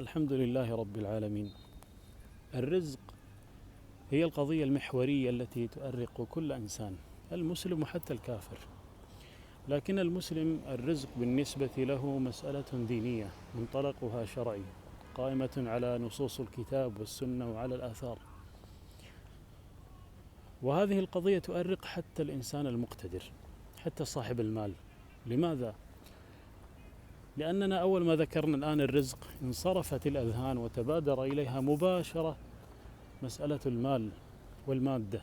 الحمد لله رب العالمين. الرزق هي القضية المحورية التي تؤرق كل إنسان، المسلم وحتى الكافر. لكن المسلم الرزق بالنسبة له مسألة دينية منطلقها شرعي، قائمة على نصوص الكتاب والسنة وعلى الآثار. وهذه القضية تؤرق حتى الإنسان المقتدر، حتى صاحب المال. لماذا؟ لأننا أول ما ذكرنا الآن الرزق انصرفت الأذهان وتبادر إليها مباشرة مسألة المال والمادة،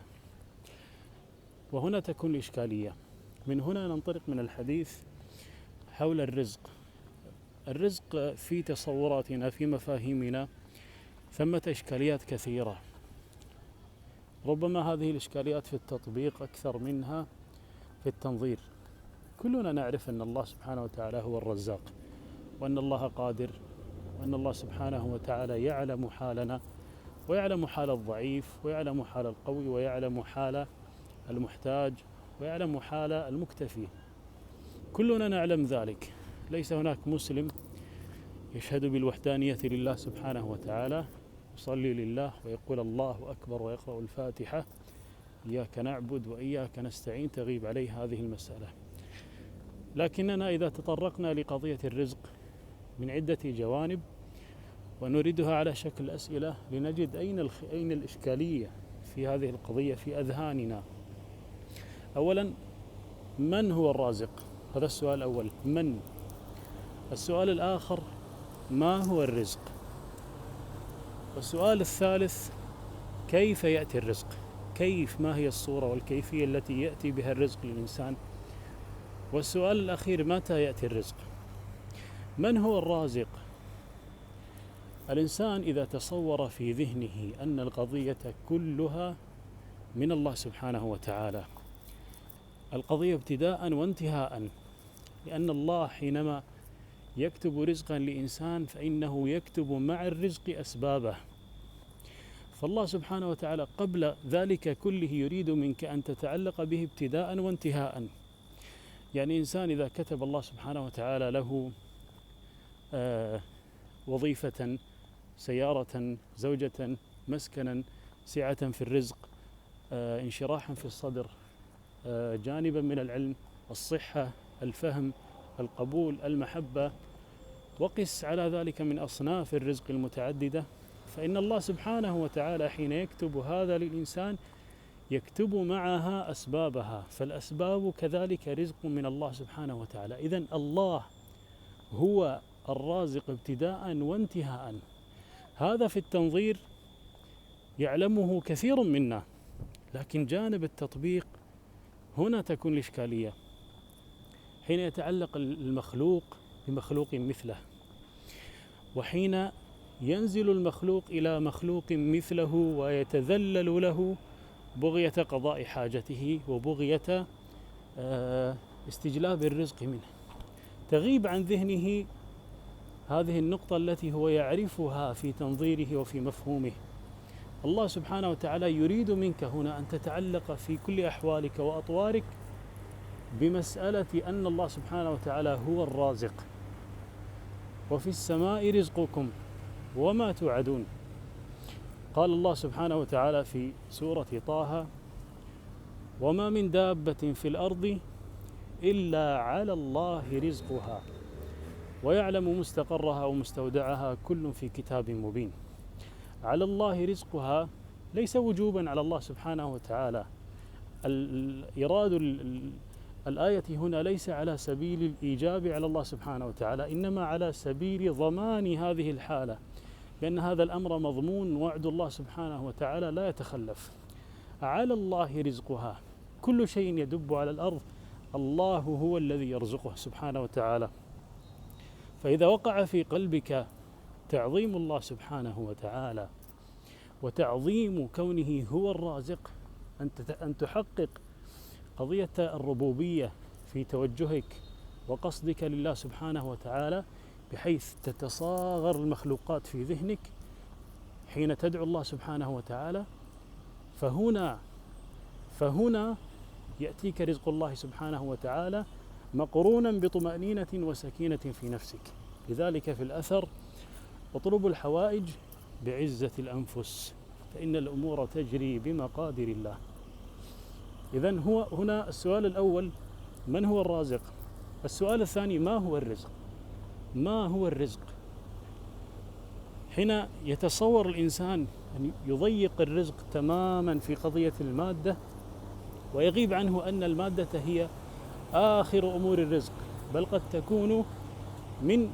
وهنا تكون الإشكالية. من هنا ننطلق من الحديث حول الرزق. الرزق في تصوراتنا، في مفاهيمنا، ثمة إشكاليات كثيرة. ربما هذه الإشكاليات في التطبيق أكثر منها في التنظير. كلنا نعرف أن الله سبحانه وتعالى هو الرزاق، وأن الله قادر، وأن الله سبحانه وتعالى يعلم حالنا، ويعلم حال الضعيف، ويعلم حال القوي، ويعلم حال المحتاج، ويعلم حال المكتفي. كلنا نعلم ذلك. ليس هناك مسلم يشهد بالوحدانية لله سبحانه وتعالى، يصلي لله ويقول الله أكبر ويقرأ الفاتحة، إياك نعبد وإياك نستعين، تغيب عليه هذه المسألة. لكننا إذا تطرقنا لقضية الرزق من عدة جوانب ونريدها على شكل أسئلة، لنجد أين الإشكالية في هذه القضية في أذهاننا. أولا، من هو الرازق؟ هذا السؤال الأول، من؟ السؤال الآخر، ما هو الرزق؟ والسؤال الثالث، كيف يأتي الرزق؟ كيف، ما هي الصورة والكيفية التي يأتي بها الرزق للإنسان؟ والسؤال الأخير، متى يأتي الرزق؟ من هو الرازق؟ الإنسان إذا تصور في ذهنه أن القضية كلها من الله سبحانه وتعالى، القضية ابتداء وانتهاء، لأن الله حينما يكتب رزقا لإنسان فإنه يكتب مع الرزق أسبابه. فالله سبحانه وتعالى قبل ذلك كله يريد منك أن تتعلق به ابتداء وانتهاء. يعني إنسان إذا كتب الله سبحانه وتعالى له وظيفة، سيارة، زوجة، مسكنا، سعة في الرزق، انشراحا في الصدر، جانبا من العلم، الصحة، الفهم، القبول، المحبة، وقس على ذلك من أصناف الرزق المتعددة، فإن الله سبحانه وتعالى حين يكتب هذا للإنسان يكتب معها أسبابها، فالأسباب كذلك رزق من الله سبحانه وتعالى. إذن الله هو الرازق ابتداء وانتهاء. هذا في التنظير يعلمه كثير منا، لكن جانب التطبيق هنا تكون الإشكالية، حين يتعلق المخلوق بمخلوق مثله، وحين ينزل المخلوق إلى مخلوق مثله ويتذلل له بغية قضاء حاجته وبغية استجلاب الرزق منه، تغيب عن ذهنه هذه النقطة التي هو يعرفها في تنظيره وفي مفهومه. الله سبحانه وتعالى يريد منك هنا أن تتعلق في كل أحوالك وأطوارك بمسألة أن الله سبحانه وتعالى هو الرازق، وفي السماء رزقكم وما توعدون. قال الله سبحانه وتعالى في سورة طه: وما من دابة في الأرض إلا على الله رزقها ويعلم مستقرها ومستودعها كل في كتاب مبين. على الله رزقها ليس وجوبا على الله سبحانه وتعالى. إيراد الآية هنا ليس على سبيل الإيجاب على الله سبحانه وتعالى، إنما على سبيل ضمان هذه الحالة، لأن هذا الأمر مضمون، وعد الله سبحانه وتعالى لا يتخلف. على الله رزقها، كل شيء يدب على الأرض الله هو الذي يرزقه سبحانه وتعالى. فإذا وقع في قلبك تعظيم الله سبحانه وتعالى وتعظيم كونه هو الرازق، أن تحقق قضية الربوبية في توجهك وقصدك لله سبحانه وتعالى، بحيث تتصاغر المخلوقات في ذهنك حين تدعو الله سبحانه وتعالى، فهنا يأتيك رزق الله سبحانه وتعالى مقرونا بطمأنينة وسكينة في نفسك. لذلك في الأثر اطلبوا الحوائج بعزة الأنفس فإن الأمور تجري بمقادير الله. إذن هو هنا السؤال الأول: من هو الرازق؟ السؤال الثاني: ما هو الرزق؟ ما هو الرزق؟ حين يتصور الإنسان أن يضيق الرزق تماما في قضية المادة ويغيب عنه أن المادة هي آخر أمور الرزق، بل قد تكون من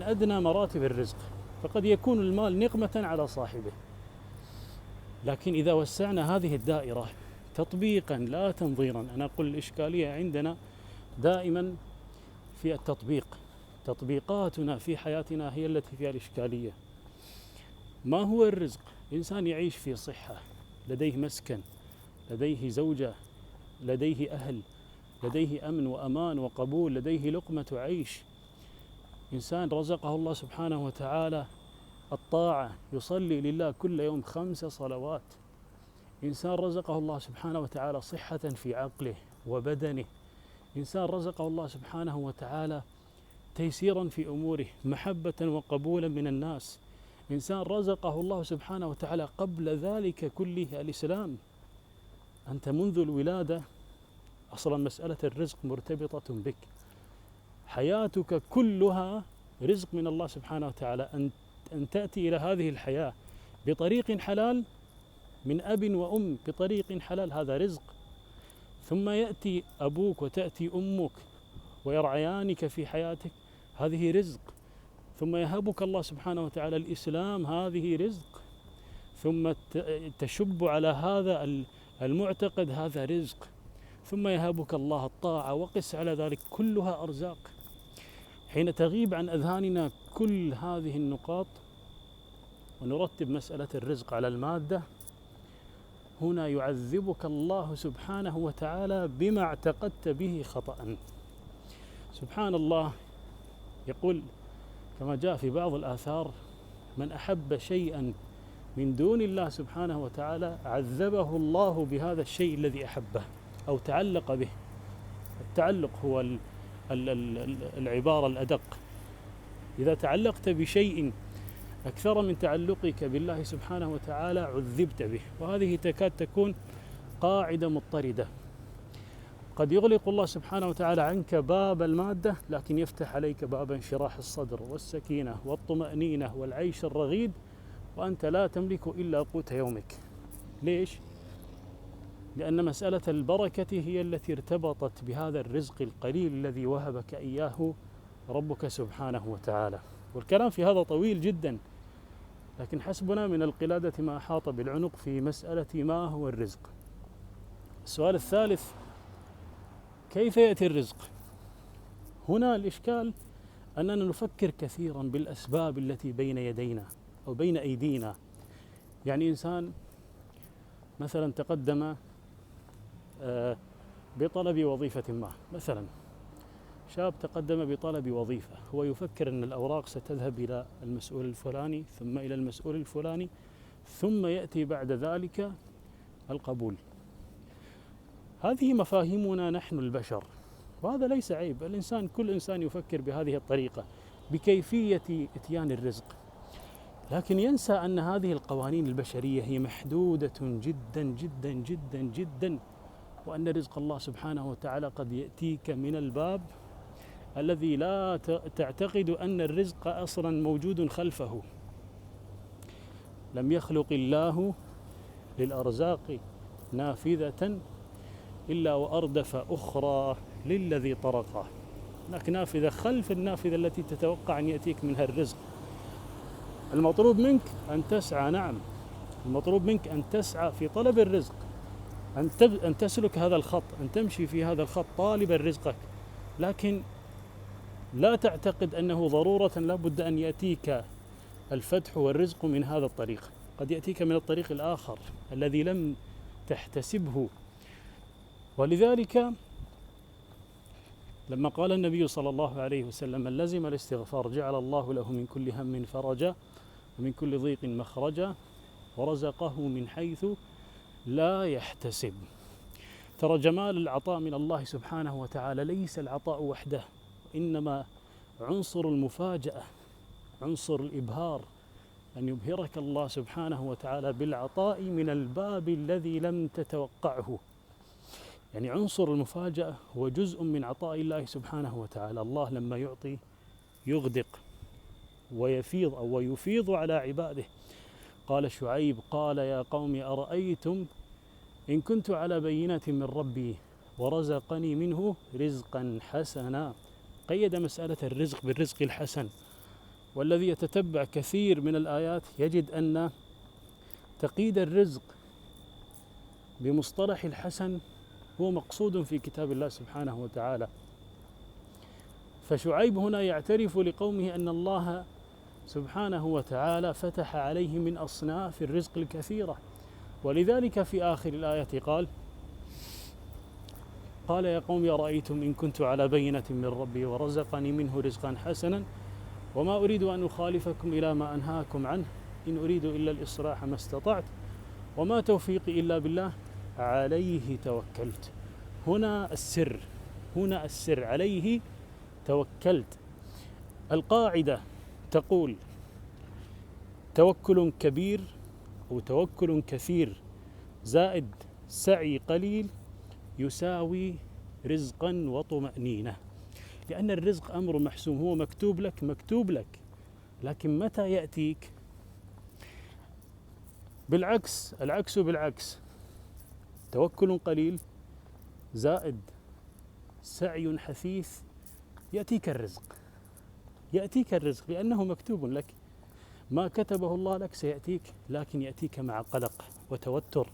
أدنى مراتب الرزق، فقد يكون المال نقمة على صاحبه. لكن إذا وسعنا هذه الدائرة تطبيقا لا تنظيرا، أنا أقول الإشكالية عندنا دائما في التطبيق، تطبيقاتنا في حياتنا هي التي فيها الإشكالية. ما هو الرزق؟ إنسان يعيش في صحة، لديه مسكن، لديه زوجة، لديه أهل، لديه أمن وأمان وقبول، لديه لقمة عيش. إنسان رزقه الله سبحانه وتعالى الطاعة، يصلي لله كل يوم 5 صلوات. إنسان رزقه الله سبحانه وتعالى صحة في عقله وبدنه. إنسان رزقه الله سبحانه وتعالى تيسيرا في أموره، محبة وقبولا من الناس. إنسان رزقه الله سبحانه وتعالى قبل ذلك كله الإسلام. أنت منذ الولادة أصلا مسألة الرزق مرتبطة بك، حياتك كلها رزق من الله سبحانه وتعالى. أن تأتي إلى هذه الحياة بطريق حلال من أب وأم، بطريق حلال، هذا رزق. ثم يأتي أبوك وتأتي أمك ويرعيانك في حياتك، هذه رزق. ثم يهبك الله سبحانه وتعالى الإسلام، هذه رزق. ثم تشب على هذا المعتقد، هذا رزق. ثم يهبك الله الطاعة، وقس على ذلك، كلها أرزاق. حين تغيب عن أذهاننا كل هذه النقاط ونرتب مسألة الرزق على المادة، هنا يعذبك الله سبحانه وتعالى بما اعتقدت به خطأ. سبحان الله، يقول كما جاء في بعض الآثار: من أحب شيئا من دون الله سبحانه وتعالى عذبه الله بهذا الشيء الذي أحبه أو تعلق به. التعلق هو العبارة الأدق. إذا تعلقت بشيء أكثر من تعلقك بالله سبحانه وتعالى عذبت به. وهذه تكاد تكون قاعدة مضطردة. قد يغلق الله سبحانه وتعالى عنك باب المادة، لكن يفتح عليك باب انشراح الصدر والسكينة والطمأنينة والعيش الرغيد، وأنت لا تملك إلا قوت يومك. ليش؟ لأن مسألة البركة هي التي ارتبطت بهذا الرزق القليل الذي وهبك إياه ربك سبحانه وتعالى. والكلام في هذا طويل جدا، لكن حسبنا من القلادة ما أحاط بالعنق في مسألة ما هو الرزق. السؤال الثالث: كيف يأتي الرزق؟ هنا الإشكال أننا نفكر كثيرا بالأسباب التي بين يدينا أو بين أيدينا. يعني إنسان مثلا تقدم بطلب وظيفة ما، مثلا شاب تقدم بطلب وظيفة، هو يفكر أن الأوراق ستذهب إلى المسؤول الفلاني ثم إلى المسؤول الفلاني ثم يأتي بعد ذلك القبول. هذه مفاهيمنا نحن البشر، وهذا ليس عيب. كل إنسان يفكر بهذه الطريقة بكيفية إتيان الرزق، لكن ينسى أن هذه القوانين البشرية هي محدودة جدا جدا جدا جدا، وأن رزق الله سبحانه وتعالى قد يأتيك من الباب الذي لا تعتقد أن الرزق أصلا موجود خلفه. لم يخلق الله للأرزاق نافذة إلا وأردف أخرى للذي طرقه. هناك نافذة خلف النافذة التي تتوقع أن يأتيك منها الرزق. المطلوب منك أن تسعى، نعم، المطلوب منك أن تسعى في طلب الرزق، أن تسلك هذا الخط، أن تمشي في هذا الخط طالبا رزقك، لكن لا تعتقد أنه ضرورة لا بد أن يأتيك الفتح والرزق من هذا الطريق. قد يأتيك من الطريق الآخر الذي لم تحتسبه. ولذلك لما قال النبي صلى الله عليه وسلم: من لزم الاستغفار جعل الله له من كل هم فرجا ومن كل ضيق مخرجا ورزقه من حيث لا يحتسب. ترى جمال العطاء من الله سبحانه وتعالى ليس العطاء وحده، إنما عنصر المفاجأة، عنصر الإبهار، أن يبهرك الله سبحانه وتعالى بالعطاء من الباب الذي لم تتوقعه. يعني عنصر المفاجأة هو جزء من عطاء الله سبحانه وتعالى. الله لما يعطي يغدق ويفيض أو يفيض على عباده. قال شعيب: قال يا قوم أرأيتم إن كنت على بينة من ربي ورزقني منه رزقا حسنا. قيد مسألة الرزق بالرزق الحسن، والذي يتتبع كثير من الآيات يجد أن تقييد الرزق بمصطلح الحسن هو مقصود في كتاب الله سبحانه وتعالى. فشعيب هنا يعترف لقومه أن الله سبحانه وتعالى فتح عليه من أصناف الرزق الكثيرة، ولذلك في آخر الآية قال يا قوم أرأيتم إن كنت على بينة من ربي ورزقني منه رزقا حسنا وما أريد أن أخالفكم إلى ما أنهاكم عنه إن أريد إلا الإصلاح ما استطعت وما توفيقي إلا بالله عليه توكلت. هنا السر عليه توكلت. القاعدة تقول: توكل كبير أو توكل كثير زائد سعي قليل يساوي رزقا وطمأنينة، لأن الرزق أمر محسوم، هو مكتوب لك، لكن متى يأتيك؟ العكس بالعكس، توكل قليل زائد سعي حثيث يأتيك الرزق لأنه مكتوب لك. ما كتبه الله لك سيأتيك، لكن يأتيك مع قلق وتوتر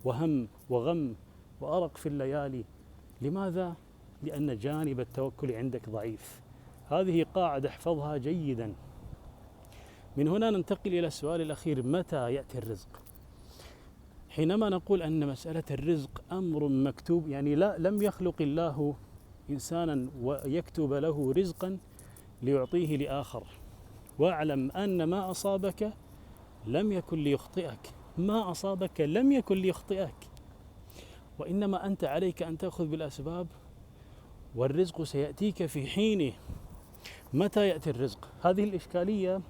وهم وغم وأرق في الليالي. لماذا؟ لأن جانب التوكل عندك ضعيف. هذه قاعدة احفظها جيدا. من هنا ننتقل إلى السؤال الأخير: متى يأتي الرزق؟ حينما نقول أن مسألة الرزق أمر مكتوب، يعني لم يخلق الله إنسانا ويكتب له رزقا ليعطيه لآخر. واعلم أن ما أصابك لم يكن ليخطئك، ما أصابك لم يكن ليخطئك، وإنما أنت عليك أن تأخذ بالأسباب، والرزق سيأتيك في حينه. متى يأتي الرزق؟ هذه الإشكالية،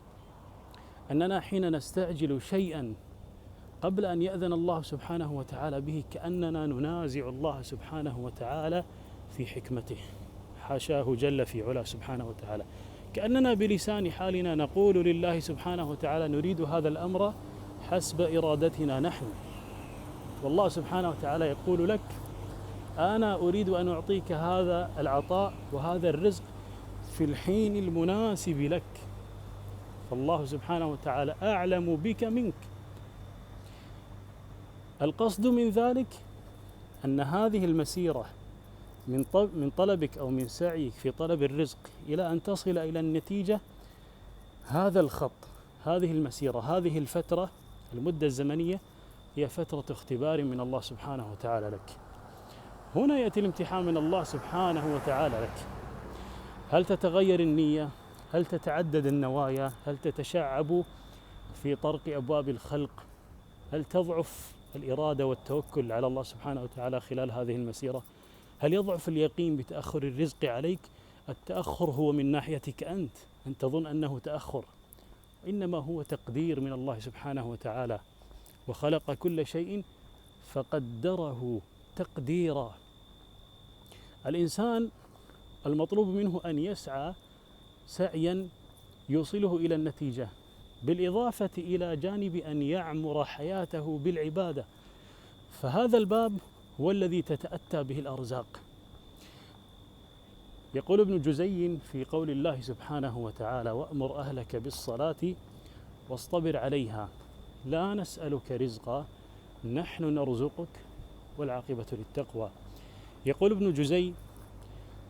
أننا حين نستعجل شيئا قبل أن يأذن الله سبحانه وتعالى به كأننا ننازع الله سبحانه وتعالى في حكمته، حاشاه جل في علا سبحانه وتعالى. كأننا بلسان حالنا نقول لله سبحانه وتعالى: نريد هذا الأمر حسب إرادتنا نحن، والله سبحانه وتعالى يقول لك: أنا أريد أن أعطيك هذا العطاء وهذا الرزق في الحين المناسب لك. فالله سبحانه وتعالى أعلم بك منك. القصد من ذلك أن هذه المسيرة من طلبك أو من سعيك في طلب الرزق إلى أن تصل إلى النتيجة، هذا الخط، هذه المسيرة، هذه الفترة، المدة الزمنية، هي فترة اختبار من الله سبحانه وتعالى لك. هنا يأتي الامتحان من الله سبحانه وتعالى لك. هل تتغير النية؟ هل تتعدد النوايا؟ هل تتشعب في طرق أبواب الخلق؟ هل تضعف الإرادة والتوكل على الله سبحانه وتعالى خلال هذه المسيرة؟ هل يضعف اليقين بتأخر الرزق عليك؟ التأخر هو من ناحيتك أنت تظن أنه تأخر، إنما هو تقدير من الله سبحانه وتعالى. وخلق كل شيء فقدره تقديرا. الإنسان المطلوب منه أن يسعى سعيا يوصله إلى النتيجة، بالإضافة إلى جانب أن يعمر حياته بالعبادة. فهذا الباب هو الذي تتأتى به الأرزاق. يقول ابن جزي في قول الله سبحانه وتعالى: وأمر أهلك بالصلاة واصطبر عليها لا نسألك رزقا نحن نرزقك والعاقبة للتقوى. يقول ابن جزي: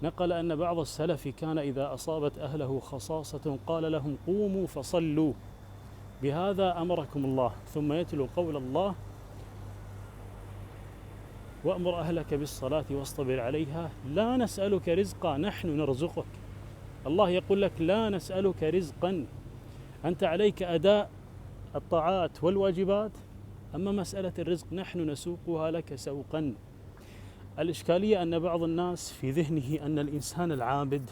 نقل أن بعض السلف كان إذا أصابت أهله خصاصة قال لهم: قوموا فصلوا، بهذا أمركم الله، ثم يتلو قول الله: وأمر أهلك بالصلاة واصطبر عليها لا نسألك رزقا نحن نرزقك. الله يقول لك: لا نسألك رزقا، أنت عليك أداء الطاعات والواجبات، أما مسألة الرزق نحن نسوقها لك سوقا. الإشكالية أن بعض الناس في ذهنه أن الإنسان العابد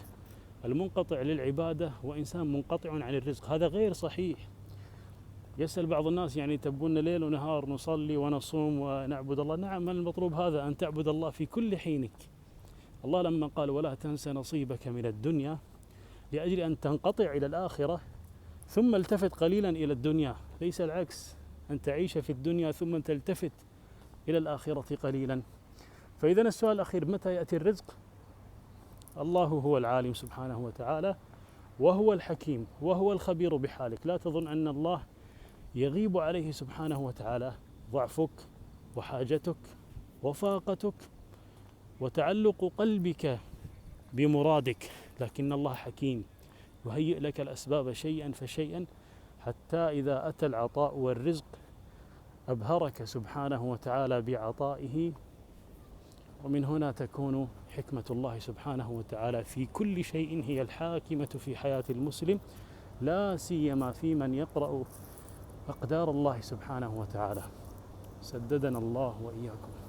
المنقطع للعبادة وإنسان منقطع عن الرزق، هذا غير صحيح. يسأل بعض الناس يعني تبون ليل ونهار نصلي ونصوم ونعبد الله؟ نعم، المطلوب هذا، أن تعبد الله في كل حينك. الله لما قال ولا تنس نصيبك من الدنيا لأجل أن تنقطع إلى الآخرة ثم التفت قليلا إلى الدنيا، ليس العكس، أن تعيش في الدنيا ثم تلتفت إلى الآخرة قليلا. فإذا السؤال الأخير، متى يأتي الرزق؟ الله هو العالم سبحانه وتعالى، وهو الحكيم، وهو الخبير بحالك. لا تظن أن الله يغيب عليه سبحانه وتعالى ضعفك وحاجتك وفاقتك وتعلق قلبك بمرادك، لكن الله حكيم يهيئ لك الأسباب شيئا فشيئا، حتى إذا أتى العطاء والرزق أبهرك سبحانه وتعالى بعطائه. ومن هنا تكون حكمة الله سبحانه وتعالى في كل شيء هي الحاكمة في حياة المسلم، لا سيما في من يقرأ أقدار الله سبحانه وتعالى. سددنا الله وإياكم.